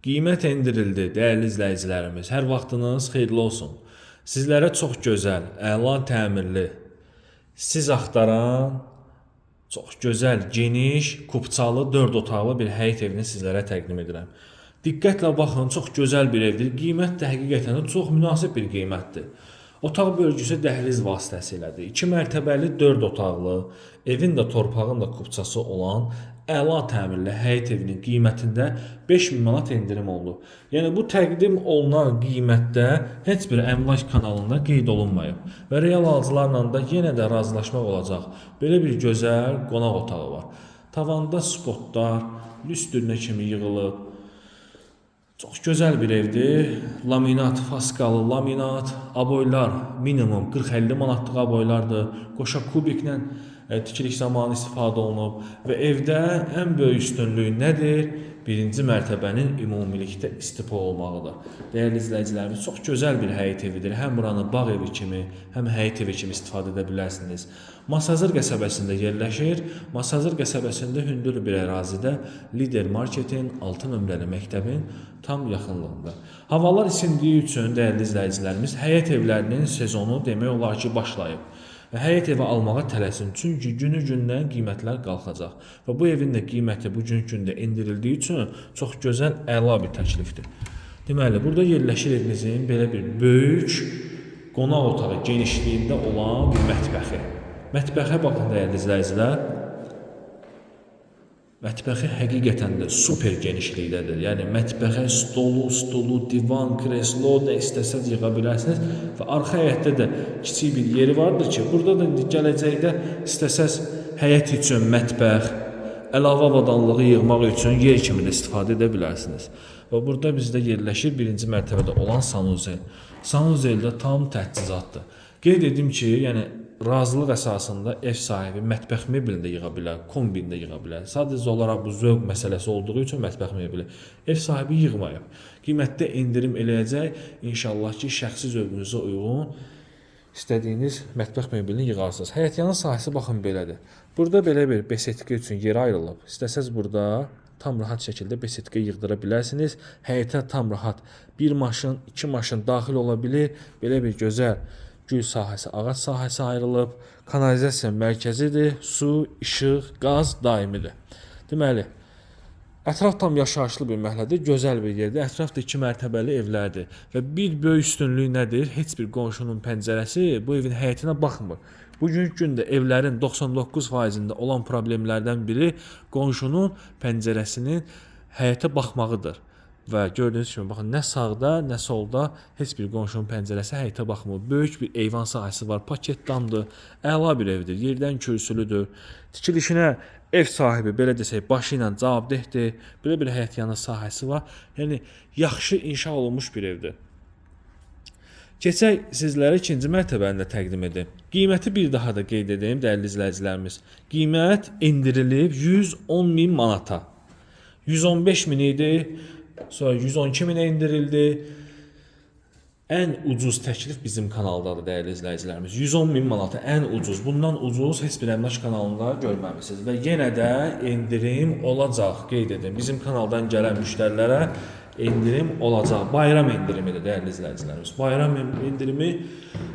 Qiymət endirildi, dəyərli izləyicilərimiz. Hər vaxtınız xeyirli olsun. Sizlərə çox gözəl, əla təmirli, siz axtaran, çox gözəl, geniş, kupçalı, 4 otaqlı bir həyət evini sizlərə təqdim edirəm. Diqqətlə baxın, çox gözəl bir evdir. Qiymət də həqiqətən də çox münasib bir qiymətdir. Otaq bölgüsü dəhliz vasitəsilədir. 2 mərtəbəli 4 otaqlı, evin də torpağın da kupçası olan əla təmirli həyət evinin qiymətində 5000 manat endirim oldu. Yəni bu təqdim olunan qiymətdə heç bir əmlak kanalında qeyd olunmayıb və real alıcılarla da yenə də razılaşmaq olacaq. Belə bir gözəl qonaq otağı var. Tavanda spotlar, lüstürünə kimi yığılıb. Çox gözəl bir evdir. Laminat, faskalı laminat, aboylar minimum 40-50 manatlıq aboylardır. Qoşa kubiklə tikilik zamanı istifadə olunub və evdə ən böyük üstünlüyü nədir? Birinci mərtəbənin ümumilikdə istifa olmağıdır. Dəyərli izləyicilərimiz, çox gözəl bir həyət evidir. Həm buranı bağ evi kimi, həm həyət evi kimi istifadə edə bilərsiniz. Masazır qəsəbəsində yerləşir. Masazır qəsəbəsində hündür bir ərazidə Lider Marketin 6 nömrəli məktəbin tam yaxınlığında. Havalar isindiyi üçün, dəyərli izləyicilərimiz, həyət evlərinin sezonu demək olar ki, başlayıb. Və həyət evi almağa tələsin, çünki günü-gündən qiymətlər qalxacaq. Və bu evin də qiyməti bugünkü gündə endirildiyi üçün çox gözəl, əla bir təklifdir. Deməli, burada yerləşir evimizin belə bir böyük qonaq otağı genişliyində olan bir mətbəxi. Mətbəxə baxın, dəyərli izləyicilər. Mətbəxi həqiqətən də super genişlikdədir. Yəni mətbəxə stolu, divan, kreslo nə istəsəz yığa bilərsiniz və arxa həyətdə də kiçik bir yeri vardır ki, burada da gələcəkdə istəsəz həyət üçün mətbəx, əlavə avadanlığı yığmaq üçün yer kimi də istifadə edə bilərsiniz. Və burada bizdə yerləşir birinci mərtəbədə olan sanuzel. Sanuzeldə tam təchizatdır. Qeyd edim ki, yəni razılıq əsasında ev sahibi mətbəx meblini də yığa bilər, kombini də yığa bilər. Sadəcə olaraq bu zövq məsələsi olduğu üçün mətbəx mebli ev sahibi yığmayıb. Qiymətdə endirim eləyəcək. İnşallah ki, şəxsi zövqünüzə uyğun istədiyiniz mətbəx meblini yığarsınız. Həyətyanı sahəsi baxın belədir. Burada belə bir besetka üçün yer ayrılıb. İstəsəz burada tam rahat şəkildə besetka yığdıra bilərsiniz. Həyətə tam rahat 1 maşın, 2 maşın daxil ola bilir. Belə bir gözəl gül sahəsi, ağac sahəsi ayrılıb, kanalizasiya mərkəzidir, su, işıq, qaz daimidir. Deməli, ətraf tam yaşayışlı bir məhəllədir, gözəl bir yerdir. Ətrafda 2 mərtəbəli evlərdir və bir böyük üstünlüyü nədir? Heç bir qonşunun pəncərəsi bu evin həyətinə baxmır. Bugünkü gündə evlərin 99%-də olan problemlərdən biri qonşunun pəncərəsinin həyətə baxmağıdır. Və gördüyünüz kimi, baxın, nə sağda, nə solda heç bir qonşunun pəncərəsi həyətə baxmır. Böyük bir eyvan sahəsi var, paketdandır, əla bir evdir, yerdən kürsülüdür. Tikilişinə ev sahibi, belə desək, başı ilə cavabdehdir. Belə bir həyətyanı sahəsi var. Yəni, yaxşı inşa olunmuş bir evdir. Keçək sizlərə ikinci mərtəbəni də təqdim edim. Qiyməti bir daha da qeyd edeyim, dəyərli izləyicilərimiz. Qiymət endirilib 110.000 manata. 115.000 idi. Sonra 112.000 endirildi. Ən ucuz təklif bizim kanaldadır, dəyərli izləyicilərimiz. 110.000 manata ən ucuz. Bundan ucuz heç bir əmlak kanalında görməmisiniz. Və yenə də endirim olacaq, qeyd edim. Bizim kanaldan gələn müştərilərə endirim olacaq. Bayram endirimidir, dəyərli izləyicilərimiz. Bayram endirimi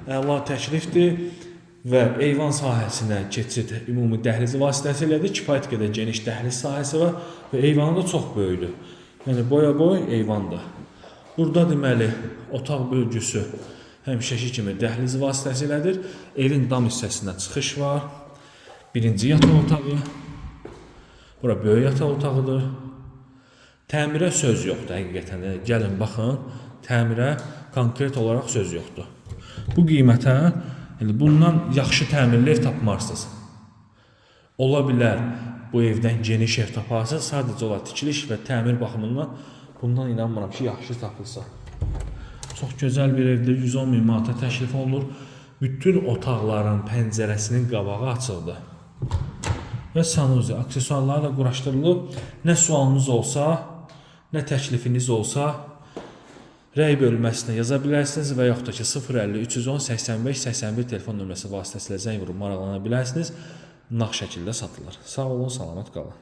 əla təklifdir və eyvan sahəsinə keçid ümumi dəhlizi vasitəsilədir. Kifayət qədər geniş dəhliz sahəsi var və eyvanı da çox böyükdür. Yəni boya-boy eyvandır. Burada deməli otaq bölgüsü həmişəki kimi dəhliz vasitəsilədir. Evin dam hissəsinə çıxış var. Birinci yataq otağı. Bura böyük yataq otağıdır. Təmirə söz yoxdur həqiqətən. Gəlin baxın, təmirə konkret olaraq söz yoxdur. Bu qiymətə, yəni bundan yaxşı təmirli ev tapmarsınız. Ola bilər bu evdən geniş ev taparsınız, sadəcə olaraq tikiliş və təmir baxımından bundan inanmıram ki, yaxşı tapılsa. Çox gözəl bir evdir, 110.000 manata təklif olunur. Bütün otaqların pəncərəsinin qabağı açıqdır. Və sanuzi, aksesuarlarla quraşdırılıb. Nə sualınız olsa, nə təklifiniz olsa, rəy bölməsinə yaza bilərsiniz və yaxud da ki 050 310 85 81 telefon nömrəsi vasitəsilə zəng vurub maraqlana bilərsiniz. Nağd şəkildə satılır. Sağ olun, salamat qalın.